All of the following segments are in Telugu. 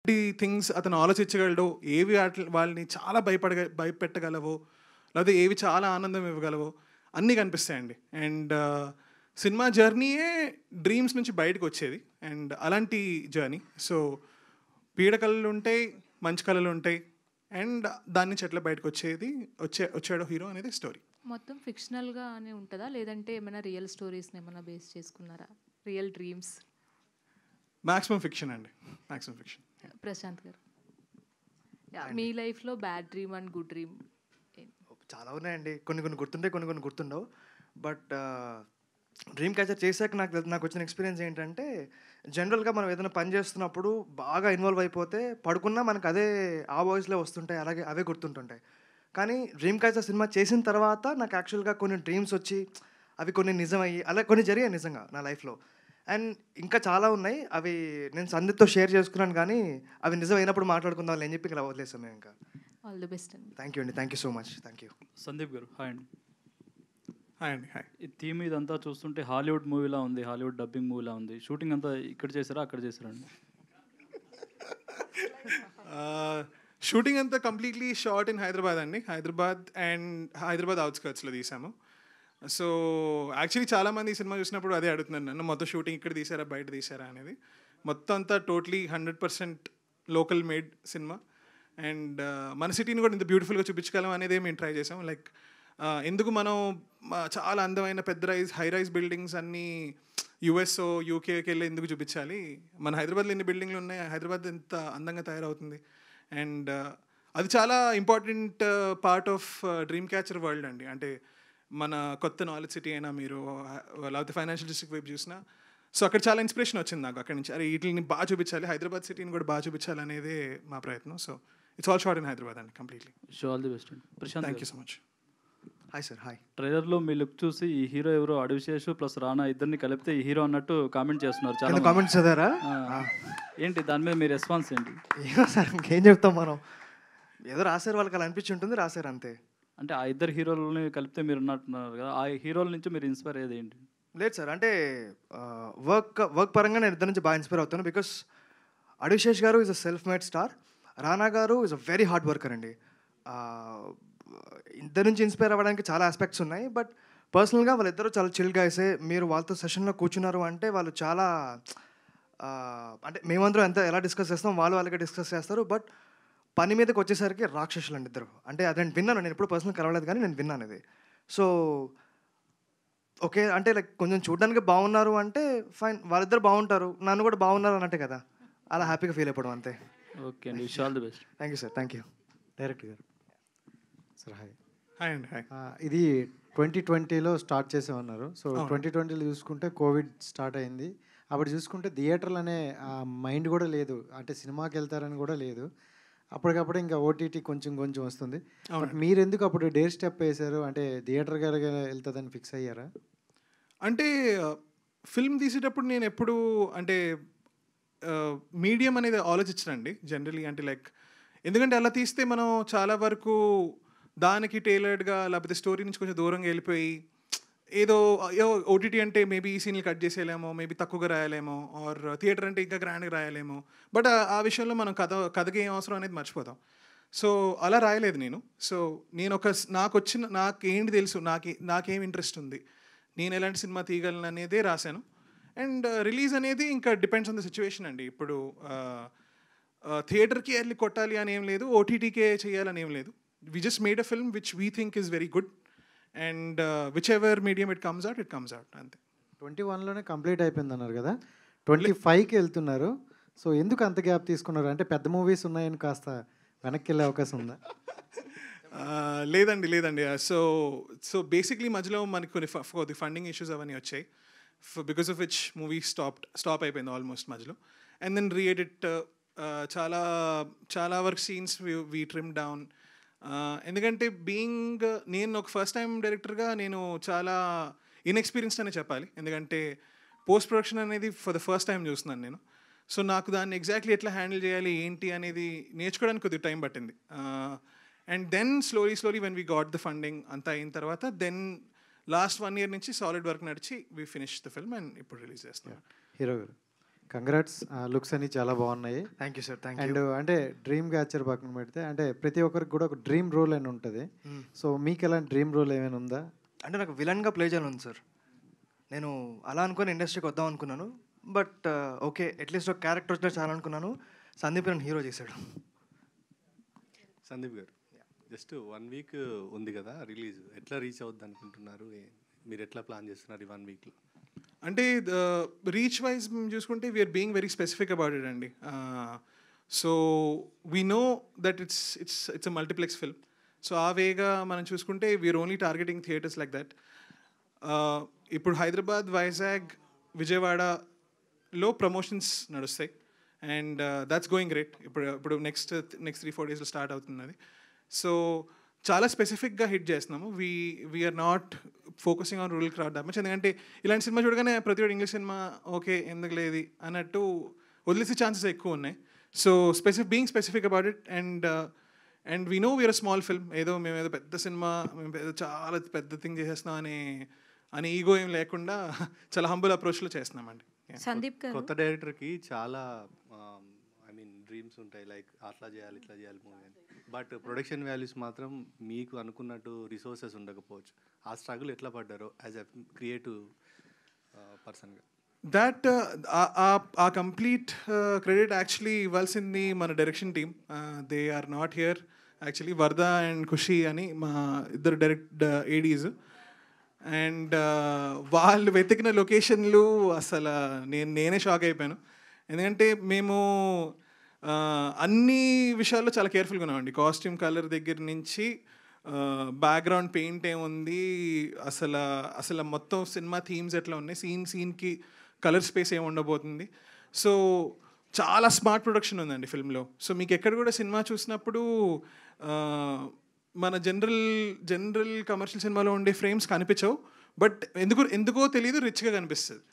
థింగ్స్ అతను ఆలోచించగలడో, ఏవి వాళ్ళని చాలా భయపెట్టగలవో, లేకపోతే ఏవి చాలా ఆనందం ఇవ్వగలవో అన్నీ కనిపిస్తాయండి. అండ్ సినిమా జర్నీయే డ్రీమ్స్ నుంచి బయటకు వచ్చేది. అండ్ అలాంటి జర్నీ. సో పీడ కళలు ఉంటాయి, మంచి కళలు ఉంటాయి. అండ్ దాని నుంచి ఎట్లా బయటకు వచ్చాడో హీరో అనేది స్టోరీ. మొత్తం ఫిక్షనల్గానే ఉంటుందా, లేదంటే ఏమైనా రియల్ స్టోరీస్ని ఏమైనా బేస్ చేసుకున్నారా? Real dreams? మ్యాక్సిమం ఫిక్షన్ అండి, మ్యాక్సిమం ఫిక్షన్. ప్రశాంత్ గారు, మీ లైఫ్లో bad dream and good dream చాలా ఉన్నాయండి. కొన్ని గుర్తుంటాయి, కొన్ని గుర్తుండవు. బట్ డ్రీమ్ క్యాచర్ చేశాక నాకు వచ్చిన ఎక్స్పీరియన్స్ ఏంటంటే, జనరల్గా మనం ఏదైనా పని చేస్తున్నప్పుడు బాగా ఇన్వాల్వ్ అయిపోతే పడుకున్నా మనకు అదే ఆ వాయిస్లో వస్తుంటాయి, అలాగే అవే గుర్తుంటుంటాయి. కానీ డ్రీమ్ క్యాచర్ సినిమా చేసిన తర్వాత నాకు యాక్చువల్గా కొన్ని డ్రీమ్స్ వచ్చి అవి కొన్ని నిజమయ్యి అలా కొన్ని జరిగాయి నిజంగా నా లైఫ్లో. అండ్ ఇంకా చాలా ఉన్నాయి, అవి నేను సందీప్తో షేర్ చేసుకున్నాను. కానీ అవి నిజమైనప్పుడు మాట్లాడుకుందాం అని చెప్పి ఇలా వదిలేసాం మేము. ఇంకా ఆల్ ది బెస్ట్ అండి. థ్యాంక్ యూ అండి, thank you so much. Thank you. Sandeep గారు హాయ్ అండి. హాయ్ అండి. హాయ్. ఈ థీమ్ ఇదంతా చూస్తుంటే హాలీవుడ్ మూవీలా ఉంది, హాలీవుడ్ డబ్బింగ్ మూవీలా ఉంది. షూటింగ్ అంతా ఇక్కడ చేశారా, అక్కడ చేశారా అండి? షూటింగ్ అంతా కంప్లీట్లీ షార్ట్ ఇన్ హైదరాబాద్ అండి. హైదరాబాద్ అవుట్స్కర్ట్స్లో తీసాము. సో యాక్చువల్లీ చాలామంది ఈ సినిమా చూసినప్పుడు అదే అడుగుతున్నారు నన్ను, మొత్తం షూటింగ్ ఇక్కడ తీసారా బయట తీసారా అనేది. మొత్తం అంతా totally 100% local made cinema. And మన సిటీని కూడా ఇంత బ్యూటిఫుల్గా చూపించగలం అనేది మేము ట్రై చేసాం. లైక్ ఎందుకు మనం చాలా అందమైన హై రైజ్ బిల్డింగ్స్ అన్నీ యుఎస్ యూకేకి వెళ్ళి ఎందుకు చూపించాలి, మన హైదరాబాద్లో ఎన్ని బిల్డింగ్లు ఉన్నాయి, హైదరాబాద్ ఎంత అందంగా తయారవుతుంది. అండ్ అది చాలా important part of dream catcher world అండి. అంటే మన కొత్త నాలెడ్జ్ సిటీ అయినా మీరు లేకపోతే ఫైనాన్షియల్ డిస్ట్రిక్ట్ వైపు చూసినా, సో అక్కడ చాలా ఇన్స్పిరేషన్ వచ్చింది నాకు అక్కడి నుంచి. అరే వీటిని బాగా చూపించాలి, హైదరాబాద్ సిటీని కూడా బాగా చూపించాలి అనేదే మా ప్రయత్నం. So it's all shot in Hyderabad అండి కంప్లీట్లీ. ఆల్ ది బెస్ట్ అండి. Prashanth, thank you so much. Hi sir. Hi. ట్రైలర్లో మీ లుక్ చూసి ఈ హీరో ఎవరో అడివిశేషు ప్లస్ రానా ఇద్దరిని కలిపితే ఈ హీరో అన్నట్టు కామెంట్ చేస్తున్నారు చాలా. కామెంట్స్ చదివారా? ఏంటి దాని మీద మీ రెస్పాన్స్ ఏంటి? ఏమో సార్, ఇంకేం చెప్తాం మనం. ఏదో రాశారు, వాళ్ళకి అలా అనిపించి ఉంటుంది, రాశారు అంతే. అంటే ఆ ఇద్దరు హీరోలని కలిపితే మీరు ఉన్నట్టున్నారు కదా, ఆ హీరోల నుంచి మీరు ఇన్స్పైర్ అయ్యేది ఏంటి? లేదు సార్, అంటే వర్క్ పరంగా నేను ఇద్దరి నుంచి బాగా ఇన్స్పైర్ అవుతాను. బికాస్ అడివిశేష్ గారు is a self made star, Rana గారు is a very hard worker అండి. ఇద్దరి నుంచి ఇన్స్పైర్ అవ్వడానికి చాలా ఆస్పెక్ట్స్ ఉన్నాయి. బట్ పర్సనల్గా వాళ్ళిద్దరూ చాలా చిల్ గైసే. మీరు వాళ్ళతో సెషన్లో కూర్చున్నారు అంటే వాళ్ళు చాలా అంటే మేమందరం ఎలా డిస్కస్ చేస్తాం వాళ్ళు అలాగే డిస్కస్ చేస్తారు. బట్ పని మీదకి వచ్చేసరికి రాక్షసులు అండి ఇద్దరు. అంటే అది నేను విన్నాను, నేను ఎప్పుడు పర్సనల్ కలవలేదు కానీ నేను విన్నాను అది. సో ఓకే, అంటే లైక్ కొంచెం చూడడానికి బాగున్నారు అంటే ఫైన్, వాళ్ళిద్దరు బాగుంటారు, నన్ను కూడా బాగున్నారు అన్నట్టే కదా, అలా హ్యాపీగా ఫీల్ అయిపోవడం అంతే. ఓకే అండి, wish all the best. Thank you sir. Thank you. Director గారు సార్ హాయ్. హాయ్ అండి. హాయ్. ఇది 2020లో స్టార్ట్ చేసామన్నారు. సో 2020లో చూసుకుంటే కోవిడ్ స్టార్ట్ అయింది. అప్పుడు చూసుకుంటే థియేటర్లు అనే మైండ్ కూడా లేదు, అంటే సినిమాకి వెళ్తారని కూడా లేదు. అప్పటికప్పుడు ఇంకా ఓటీటీ కొంచెం వస్తుంది. బట్ మీరు ఎందుకు అప్పుడు డేర్ స్టెప్ వేశారు, అంటే థియేటర్ గారు వెళ్తుందని ఫిక్స్ అయ్యారా? అంటే ఫిల్మ్ తీసేటప్పుడు నేను ఎప్పుడు అంటే మీడియం అనేది ఆలోచించనండి జనరలీ. అంటే లైక్ ఎందుకంటే అలా తీస్తే మనం చాలా వరకు దానికి టైలర్డ్గా లేకపోతే స్టోరీ నుంచి కొంచెం దూరంగా వెళ్ళిపోయి ఏదో ఓటీటీ అంటే మేబీ ఈ సీన్లు కట్ చేసేయలేమో, మేబీ తక్కువగా రాయలేమో, ఆర్ థియేటర్ అంటే ఇంకా గ్రాండ్గా రాయలేమో. బట్ ఆ విషయంలో మనం కథకి ఏం అవసరం అనేది మర్చిపోతాం. సో అలా రాయలేదు నేను. సో నేను నాకేంటి తెలుసు, నాకేం ఇంట్రెస్ట్ ఉంది, నేను ఎలాంటి సినిమా తీయగలను అనేదే రాశాను. అండ్ రిలీజ్ అనేది ఇంకా డిపెండ్స్ ఆన్ ద సిచ్యువేషన్ అండి. ఇప్పుడు థియేటర్కి వెళ్ళి కొట్టాలి అని ఏం లేదు, ఓటీటీకే చేయాలని ఏం లేదు. We just made a film which we think is very good and which ever medium it comes out అంతే. 21లోనే కంప్లీట్ అయిపోయింది అన్నారు కదా, 25కి వెళ్తున్నారు. సో ఎందుకు అంత గ్యాప్ తీసుకున్నారు? అంటే పెద్ద మూవీస్ ఉన్నాయని కాస్త వెనక్కి వెళ్ళే అవకాశం ఉందా? లేదండి. సో బేసిక్లీ మధ్యలో మనకి కొన్ని ఫండింగ్ ఇష్యూస్ అవన్నీ వచ్చాయి, because of which movie stop అయిపోయింది ఆల్మోస్ట్ మధ్యలో. అండ్ దెన్ రీఎడిట్ చాలా work scenes we trim down. ఎందుకంటే నేను ఒక ఫస్ట్ టైం డైరెక్టర్గా నేను చాలా ఇన్ఎక్స్పీరియన్స్డ్ అనే చెప్పాలి. ఎందుకంటే పోస్ట్ ప్రొడక్షన్ అనేది ఫర్ ద ఫస్ట్ టైం చూస్తున్నాను నేను. సో నాకు దాన్ని ఎగ్జాక్ట్లీ ఎట్లా హ్యాండిల్ చేయాలి ఏంటి అనేది నేర్చుకోవడానికి కొద్దిగా టైం పట్టింది. And then slowly when we got the funding అంతా అయిన తర్వాత దెన్ లాస్ట్ 1 year నుంచి సాలిడ్ వర్క్ నడిచి we finish the film and ఇప్పుడు రిలీజ్ చేస్తాం. హీరో గారు కంగ్రాట్స్, లుక్స్ అన్ని చాలా బాగున్నాయి. Thank you sir, thank you. And అంటే డ్రీమ్ క్యాచర్ పక్కన పెడితే అంటే ప్రతి ఒక్కరికి కూడా ఒక డ్రీమ్ రోల్ అని ఉంటుంది. సో మీకు ఎలాంటి డ్రీమ్ రోల్ ఏమైనా ఉందా? అంటే నాకు విలన్గా ప్లే చేయాలని ఉంది సార్. నేను అలా అనుకుని ఇండస్ట్రీకి వద్దాం అనుకున్నాను, బట్ ఓకే అట్లీస్ట్ ఒక క్యారెక్టర్ వచ్చినా చాలా అనుకున్నాను. సందీప్ నన్ను హీరో చేశాడు. సందీప్ గారు, జస్ట్ 1 వీక్ ఉంది కదా రిలీజ్, ఎట్లా రీచ్ అవుద్ది అనుకుంటున్నారు? మీరు ఎట్లా ప్లాన్ చేస్తున్నారు ఈ 1 వీక్లో? అంటే రీచ్ వైజ్ చూసుకుంటే we're being very specific about it అండి. So we know that it's a multiplex film. So ఆ వేగా మనం చూసుకుంటే we're only targeting theatres like that. ఇప్పుడు హైదరాబాద్, వైజాగ్, విజయవాడలో ప్రమోషన్స్ నడుస్తాయి అండ్ దాట్స్ గోయింగ్ గ్రేట్. ఇప్పుడు నెక్స్ట్ 3-4 డేస్లో స్టార్ట్ అవుతుంది అది. సో చాలా స్పెసిఫిక్గా హిట్ చేస్తున్నాము. We are not focusing on rural crowd that much. ఎందుకంటే ఇలాంటి సినిమా చూడగానే ప్రతి ఒక్కటి ఇంగ్లీష్ సినిమా ఓకే ఎందుకు లేదు అన్నట్టు వదిలేసే ఛాన్సెస్ ఎక్కువ ఉన్నాయి. So being specific about it and we know we are a small film. మేము ఏదో పెద్ద సినిమా, మేము చాలా పెద్ద థింగ్ చేసేస్తున్నాం అని ఈగో ఏం లేకుండా చాలా హంబుల్ అప్రోచ్లో చేస్తున్నామండి. సందీప్ గారు, కొత్త డైరెక్టర్కి చాలా డ్రీమ్స్ ఉంటాయి, లైక్ అట్లా చేయాలి ఇట్లా చేయాలి మూవీ అని. బట్ ప్రొడక్షన్ వాల్యూస్ మాత్రం మీకు అనుకున్నట్టు రిసోర్సెస్ ఉండకపోవచ్చు. ఆ స్ట్రగుల్ ఎట్లా పడ్డారో యాజ్ ఎ క్రియేటివ్ పర్సన్గా? That uh complete credit actually ఇవ్వాల్సింది మన direction team. They are not here actually. Varada and Khushi అని మా ఇద్దరు డైరెక్ట్ ఏడీస్. అండ్ వాళ్ళు వెతికిన లొకేషన్లు అసలు నేనే షాక్ అయిపోయాను. ఎందుకంటే మేము అన్ని విషయాల్లో చాలా కేర్ఫుల్గా ఉన్నామండి. కాస్ట్యూమ్ కలర్ దగ్గర నుంచి బ్యాక్గ్రౌండ్ పెయింట్ ఏముంది, అసలు మొత్తం సినిమా థీమ్స్ ఎట్లా ఉన్నాయి, సీన్కి కలర్ స్పేస్ ఏమి ఉండబోతుంది. సో చాలా స్మార్ట్ ప్రొడక్షన్ ఉందండి ఫిల్మ్లో. సో మీకు ఎక్కడ కూడా సినిమా చూసినప్పుడు మన జనరల్ కమర్షియల్ సినిమాలో ఉండే ఫ్రేమ్స్ కనిపించవు, బట్ ఎందుకో తెలియదు రిచ్గా కనిపిస్తుంది.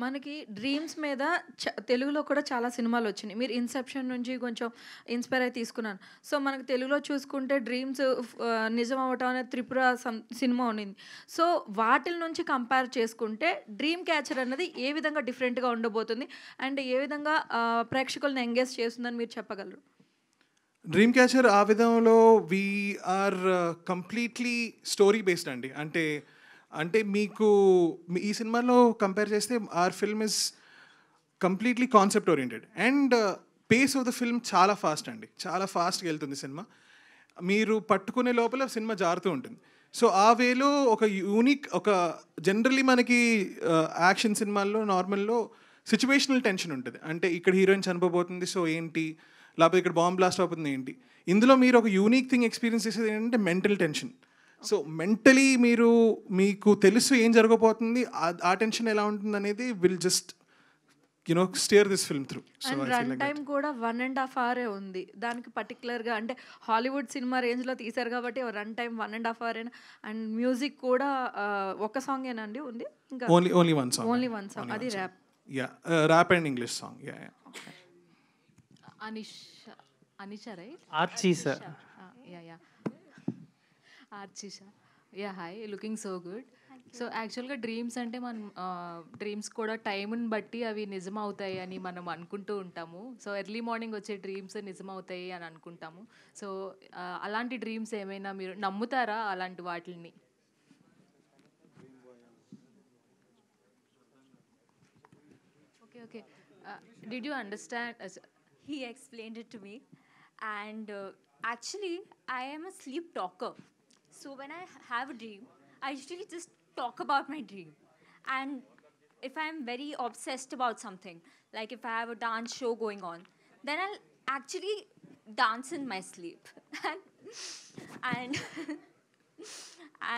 మనకి డ్రీమ్స్ మీద తెలుగులో కూడా చాలా సినిమాలు వచ్చినాయి. మీరు ఇన్సెప్షన్ నుంచి కొంచెం ఇన్స్పైర్ అయి తీసుకున్నాను. సో మనకు తెలుగులో చూసుకుంటే డ్రీమ్స్ నిజం అవ్వటం అనే త్రిపుర సినిమా ఉండింది. సో వాటిల నుంచి కంపేర్ చేసుకుంటే డ్రీమ్ క్యాచర్ అన్నది ఏ విధంగా డిఫరెంట్గా ఉండబోతుంది అండ్ ఏ విధంగా ప్రేక్షకులను ఎంగేజ్ చేస్తుందని మీరు చెప్పగలరు? డ్రీమ్ క్యాచర్ ఆ విధంలో వీఆర్ కంప్లీట్లీ స్టోరీ బేస్డ్ అండి. అంటే మీకు ఈ సినిమాలో కంపేర్ చేస్తే our film is completely concept oriented and pace of the film చాలా ఫాస్ట్ అండి. చాలా ఫాస్ట్గా వెళ్తుంది సినిమా. మీరు పట్టుకునే లోపల సినిమా జారుతూ ఉంటుంది. సో ఆ వేలో ఒక జనరల్లీ మనకి యాక్షన్ సినిమాల్లో నార్మల్లో సిచ్యువేషనల్ టెన్షన్ ఉంటుంది. అంటే ఇక్కడ హీరోయిన్ చనిపోబోతుంది, సో ఏంటి, లేకపోతే ఇక్కడ బాంబ్ బ్లాస్ట్ అవుతుంది ఏంటి. ఇందులో మీరు ఒక యూనిక్ థింగ్ ఎక్స్పీరియన్స్ చేసేది ఏంటంటే మెంటల్ టెన్షన్. సో మెంటలీ మీకు తెలుసు ఏం జరగబోతుంది, ఆ టెన్షన్ ఎలా ఉంటుంది అనేది will just steer this film through. And run time కూడా 1.5 hour ఉంది. దానికి పర్టికులర్గా అంటే హాలీవుడ్ సినిమా రేంజ్లో తీశారు కాబట్టి run time 1.5 hour. And music కూడా ఒక సాంగ్ ఏనండి ఉంది, ఇంకా ఓన్లీ వన్ సాంగ్, అది rap. Rap and English song. Anisha right? Archisha. Archisha. Hi, looking so good. So యాక్చువల్గా డ్రీమ్స్ అంటే మనం డ్రీమ్స్ కూడా టైంని బట్టి అవి నిజం అవుతాయి అని మనం అనుకుంటూ ఉంటాము. సో ఎర్లీ మార్నింగ్ వచ్చే డ్రీమ్స్ నిజం అవుతాయి అని అనుకుంటాము. సో అలాంటి డ్రీమ్స్ ఏమైనా మీరు నమ్ముతారా అలాంటి వాటిని? Okay. Did you understand? He explained it to me, and actually I am a sleep talker. So when I have a dream, I usually just talk about my dream. And if I'm very obsessed about something, like if I have a dance show going on, then I'll actually dance in my sleep.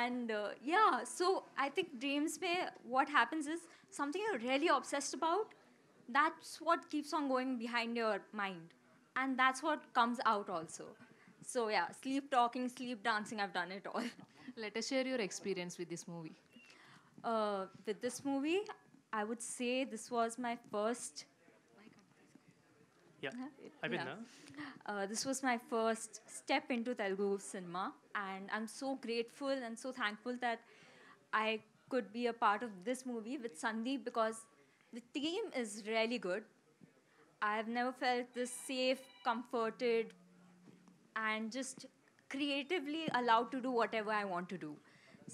and yeah, so I think dreams may, what happens is something you're really obsessed about, that's what keeps on going behind your mind, and that's what comes out also. So yeah, sleep talking, sleep dancing, I've done it all. Let us share your experience with this movie. With this movie, I would say this was my first. This was my first step into Telugu cinema, and I'm so grateful and so thankful that I could be a part of this movie with Sandeep, because the team is really good. I've never felt this safe, comforted, and just creatively allowed to do whatever I want to do.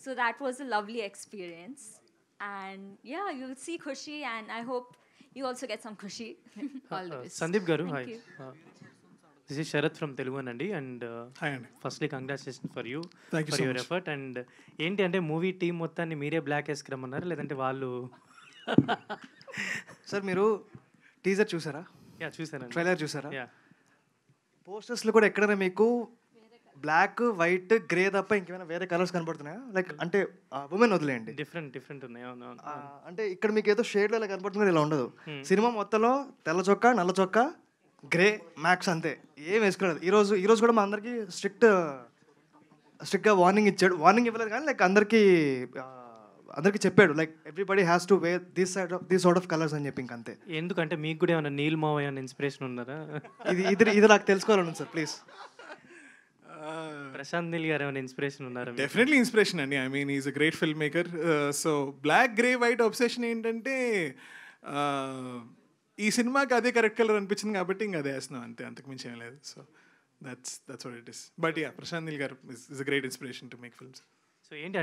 So that was a lovely experience. And yeah, you'll see Khushi, and I hope you also get some Khushi. All the best. Sandeep గారు Thank hi, you. This is Sharath from Telugu అండి. అండ్ హాయ్ అండి. Firstly congratulation for you Thank you for so your much. Effort. And ఏంటి అంటే మూవీ టీం మొత్తాన్ని మీరే బ్లాక్ వేసుకురమ్మన్నారు, లేదంటే వాళ్ళు? సార్ మీరు టీజర్ చూసారా? యా చూసానండి. ట్రైలర్ చూసారా? యా పోస్టర్స్లో కూడా ఎక్కడైనా మీకు బ్లాక్, వైట్, గ్రే తప్ప ఇంకేమైనా వేరే కలర్స్ కనపడుతున్నాయా? లైక్ అంటే ఉమెన్ వదిలేయండి, డిఫరెంట్ ఉన్నాయి. అవును అవును. అంటే ఇక్కడ మీకు ఏదో షేడ్లో ఇలా కనపడుతుంది, ఇలా ఉండదు. సినిమా మొత్తంలో తెల్ల చొక్కా, నల్ల చొక్కా, గ్రే మ్యాక్స్, అంతే, ఏం వేసుకోలేదు. ఈరోజు కూడా మా అందరికి స్ట్రిక్ట్గా వార్నింగ్ ఇచ్చాడు. వార్నింగ్ ఇవ్వలేదు కానీ లైక్ అందరికీ చెప్పాడు, like everybody has to wear this sort of colours అని చెప్పి. ఇంకంతే. ఎందుకంటే మీకు కూడా ఏమైనా నీల్ మావయ్య అన్న ఇన్స్పిరేషన్ ఉన్నారా? ఇది నాకు తెలుసుకోవాలను సార్, ప్లీజ్. ప్రశాంత్ నీల్ గారు ఏమైనా ఇన్స్పిరేషన్ ఉన్నారా? డెఫినెట్లీ ఇన్స్పిరేషన్ అండి. I mean is a great film maker. So black, grey, white obsession ఏంటంటే ఈ సినిమాకి అదే కరెక్ట్ కలర్ అనిపించింది కాబట్టి ఇంకా అదే వేస్తున్నాం, అంతే, అంతకు మించి ఏం లేదు. So that's what it is. But yeah, Prashanth Neel గారు is a great inspiration to make films. So ఏంటి అంటే